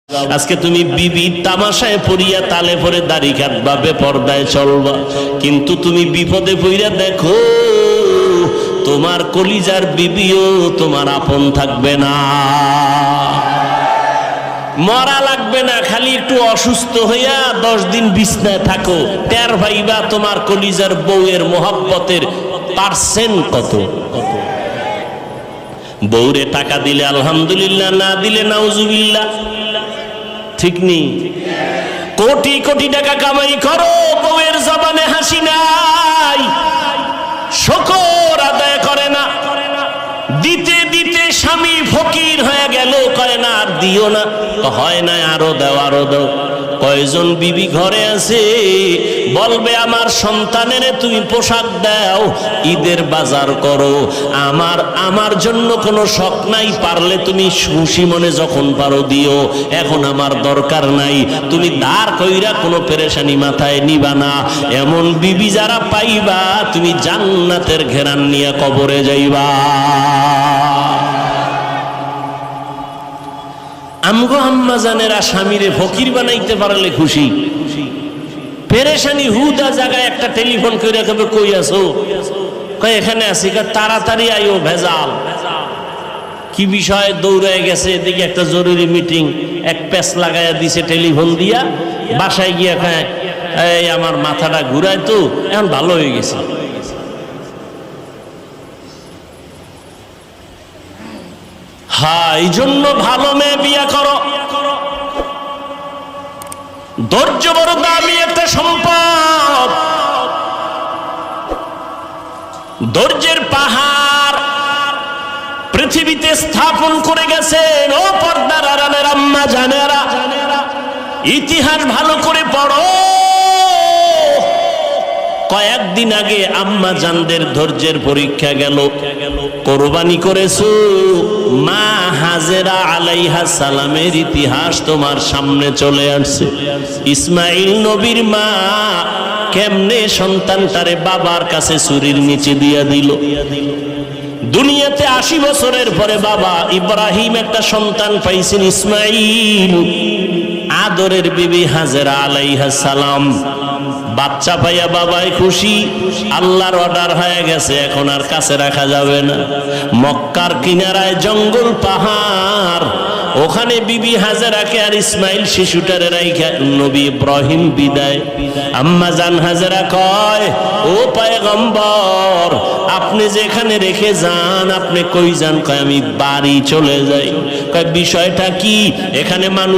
আজকে তুমি বিবি তামাশায় পড়িয়া তালে পরে দাড়ি কাটবা, বেপরদায় চলবা, কিন্তু তুমি বিপদে পড়িয়া দেখো তোমার কলিজার বিবিও তোমার আপন থাকবে না। মরা লাগবে না, খালি একটু অসুস্থ হইয়া 10 দিন বিছনায় থাকো, টের ভাইবা তোমার কলিজার বউয়ের মোহাব্বতের পার্সেন্ট কত। বউরে টাকা দিলে আলহামদুলিল্লাহ, না দিলে নাউজুবিল্লাহ। ঠিক নেই? কোটি কোটি টাকা কামাই করো, বউয়ের জবানে হাসি নাই, শুকর আদায় করে না। দিতে দিতে স্বামী ফকির হয়ে গেল, কয় না আর দিও না, হয় না আরো দাও আরো দাও। কয়জন বিবি ঘরে আছে বলবে আমার সন্তানের তুমি পোশাক দাও, ঈদের বাজার করো, আমার জন্য কোনো শখ নাই, পারলে তুমি খুশি মনে যখন পারো দিও, এখন আমার দরকার নাই। তুমি দাঁড় কইরা কোনো পেরেশানি মাথায় নিবা না। এমন বিবি যারা পাইবা তুমি জান্নাতের ঘেরান নিয়ে কবরে যাইবা। আমগো আম্মা জানেরা স্বামীরে ফকির বানাইতে পারলে খুশি, পেরেশানি হুদা জায়গায় একটা টেলিফোন করে কবে কই আছো, কয় এখানে আছি, তাড়াতাড়ি আইও, ভেজাল। কি বিষয়ে দৌড়ায় গেছে, এদিকে একটা জরুরি মিটিং, এক প্যাচ লাগাইয়া দিছে টেলিফোন দিয়া, বাসায় গিয়া খায় এই আমার মাথাটা ঘুরায় তো এখন ভালো হয়ে গেছে। হ্যাঁ, এই জন্য ভালো মেয়ে বিয়া করো। ধৈর্য বড় দামি একটা সম্পদ। ধৈর্যের পাহাড় পৃথিবীতে স্থাপন করে গেছেন ও পর্দার আড়ালের আম্মা জানেরা। ইতিহাস ভালো করে পড়ো। কয়েকদিন আগে আম্মা জানদের ধৈর্যের পরীক্ষা গেল। কোরবানি করেছো, মা হাজেরা আলাইহিস সালামের ইতিহাস তোমার সামনে চলে আসছে। ইসমাইল নবীর মা কেমনে সন্তানটারে বাবার কাছে ছুরির নিচে দিয়া দিল। দুনিয়াতে 80 বছরের পরে বাবা ইব্রাহিম একটা সন্তান পাইছেন, ইসমাইল। আদরের বিবি হাজেরা আলাইহিস সালাম বাচ্চা পাইয়া বাবাই খুশি, আল্লাহর অর্ডার হয়ে গেছে, এখন আর কাছে রাখা যাবে না। মক্কার কিনারায় জঙ্গল পাহাড়, ওখানে বিবি হাজেরাকে আর ইসমাইল শিশুটারে রাইখা নবী ইব্রাহিম বিদায়। আম্মা জান হাজেরা কয় ও পয়গম্বর, আপনি যেখানে রেখে যান আপনি কই যান? কয় আমি বাড়ি চলে যাই। কয় বিষয়টা কি? এখানে মানুষ